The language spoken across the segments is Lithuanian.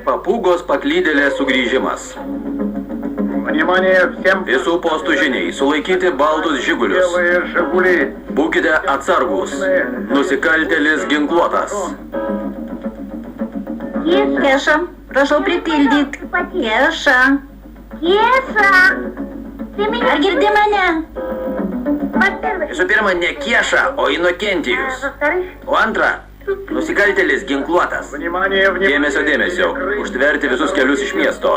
Papūgos paklydėlės sugrįžimas. Visų postų žiniai, sulaikyti baltus žigulius. Būkite atsargus. Nusikaltėlis ginkluotas. Кеша, прошу припildyti. Кеша. Кеша. Ar girdi mane? Visų pirma, ne Kieša, o Inokentijus. O antra, nusikaltėlis ginkluotas. Dėmesio, dėmesio. Užtverti visus kelius iš miesto.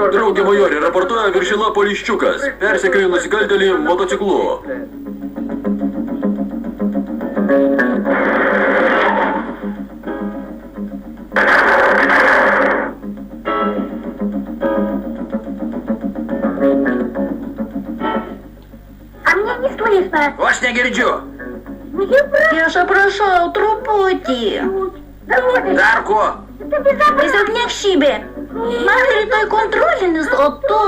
Draugė majorė, raportuoja viršila Poliščiukas. Persekioja nusikaltėlį motociklu. O aš negirdžiu. Кеша, prašau, truputį. Dar ko? Tiesiog nekšybė. Man rytoj kontrolinis, o tu...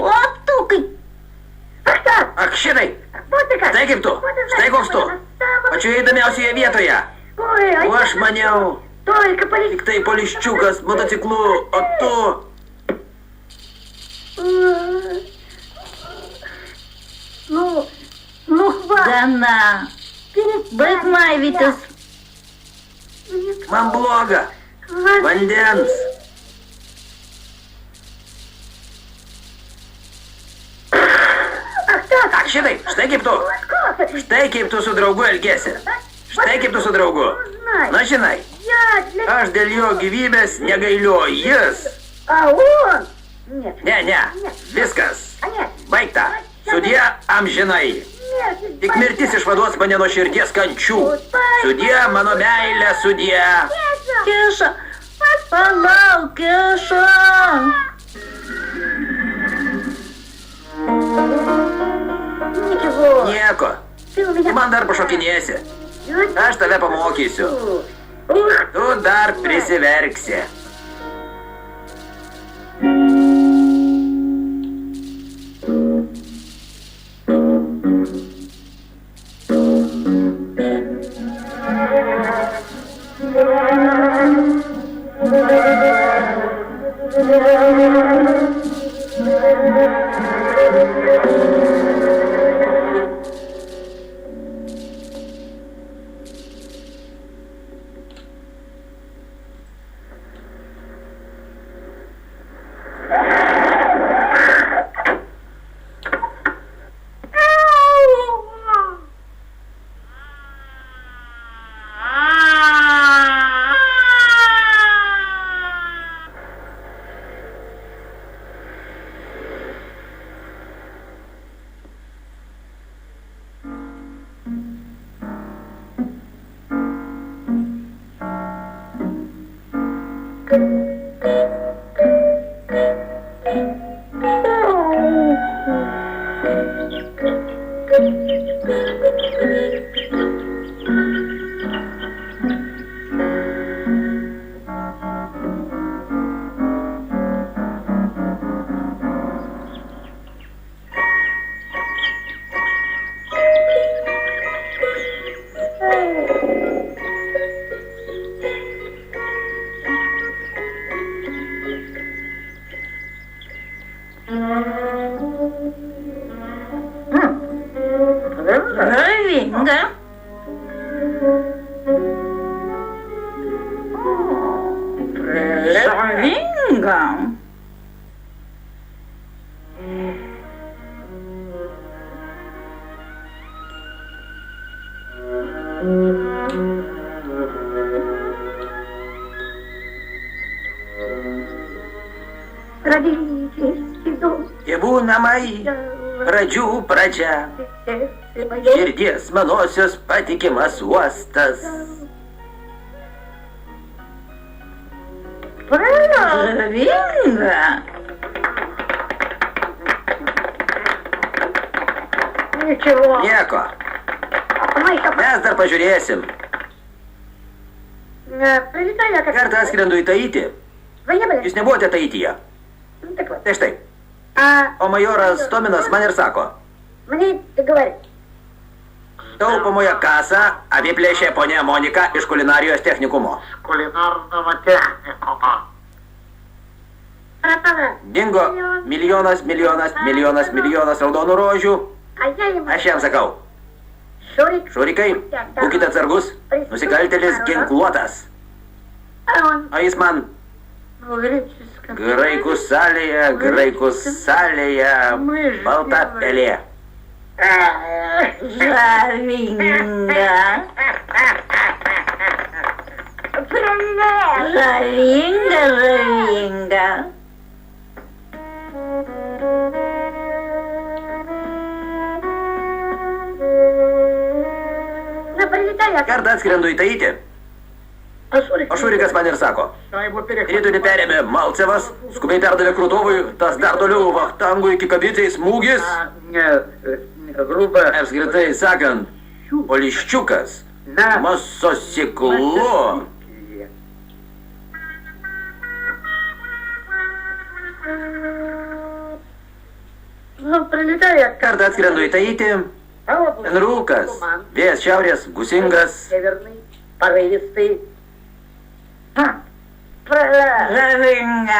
O tu kaip... Ak, šitai. Štai kaip tu. Štai koks tu. Pačioje įdomiausioje vietoje. O aš maniau. Tik tai Poliščiukas motociklu, o tu... Gana. Baig maivytis. Man bloga. Vandens. Ak, šitai. Štai kaip tu. Štai kaip tu su draugu elgėsi. Štai kaip tu su draugu. Na, žinai. Aš dėl jo gyvybės negailiu, jis. Ne. Viskas. Baigta. Sudie amžinai. Tik mirtis išvaduos mane nuo širdies kančių. Sudie, mano meilė, sudie. Кеша, palauk, Кеша. Nieko. Tu man dar pašokinėsi. Aš tave pamokysiu. Tu dar prisiverksi. Žavinga. Žavinga. Tėvų namai, pradžių pradžia, širdies manosios patikimas uostas. Žavinga. Nieko. Mes dar pažiūrėsim. Прилетаю я как... Kartą atskrendu į Taitį. Вы не были? Jūs nebuvote Taityje. Ну так вот. Tai štai. А O majoras Tominas man ir sako, мне говорит, taupomoje kasą apiplėšė ponia Monika iš kulinarijos technikumo. Кулинарного техникума. пропала. Dingo milijonas raudonų rožių. А я ему... Aš jam sakau, Шурик. šurikai, būkite atsargus, nusikaltėlis ginkluotas. А он O jis man, в греческом... graikų salėje, balta pelė. Žavinga. Žavinga. Ну, прилетаю я как... Kartą atskrendu į Taitį, А Шурик... o šurikas man ir sako, Я его rytui perėmė Malcevas, skubiai perdavė Krutovui, tas dar toliau Vachtangui kikabicei smūgis. грубо Apskritai sakant, Poliščiukas motosiklu Ну, прилетаю я как... kartą atskrendu į Taitį, А область... ten rūkas, vėjas šiaurės, gusingas. Северный, порывистый. Žavinga.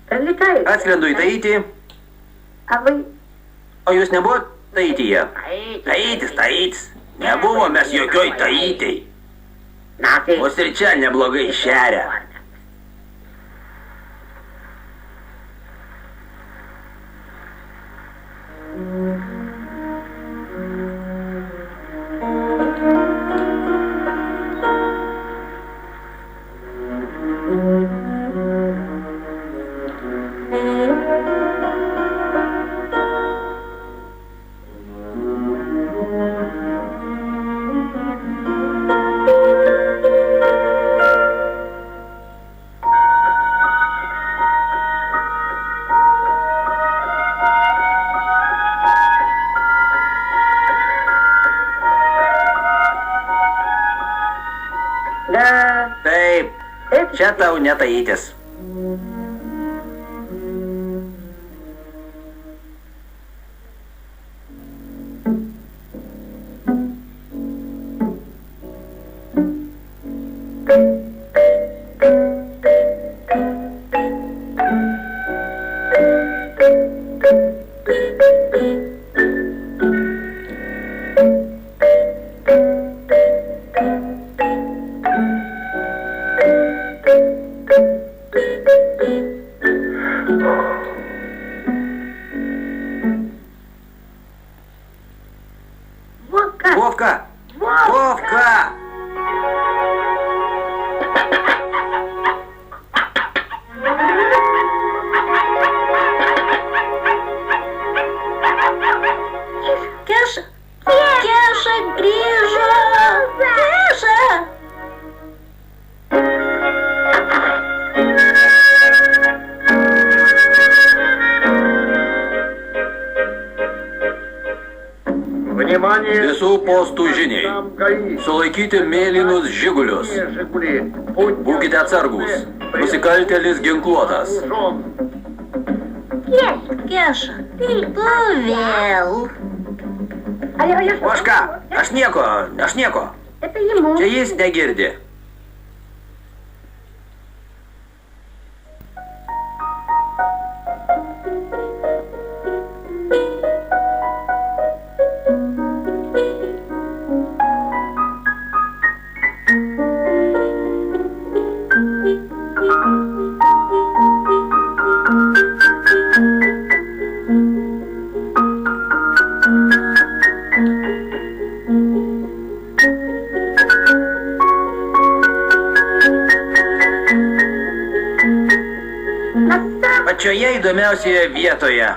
Прилетаю. Atskrendu į Taitį, А вы... o jūs nebuvot Taityje? Taitis. Nebuvo mes jokioj Taitėj. Нафиг. Mus ir čia neblogai šeria. Да. Taip, Это... čia tau ne Taitis. Вовка. Vovka! Vovka! Keša. Keša grįžo. Keša. Внимание! Visų postų žiniai. Там ГАИ. Sulaikyti mėlynus žigulius. Жигули. Будьте Būkite atsargus. Nusikaltėlis ginkluotas. вооружен. Keša. Tu vėl. А я что? O aš ką? Aš nieko. Это ему. Čia jis negirdi. Pačioje įdomiausioje vietoje.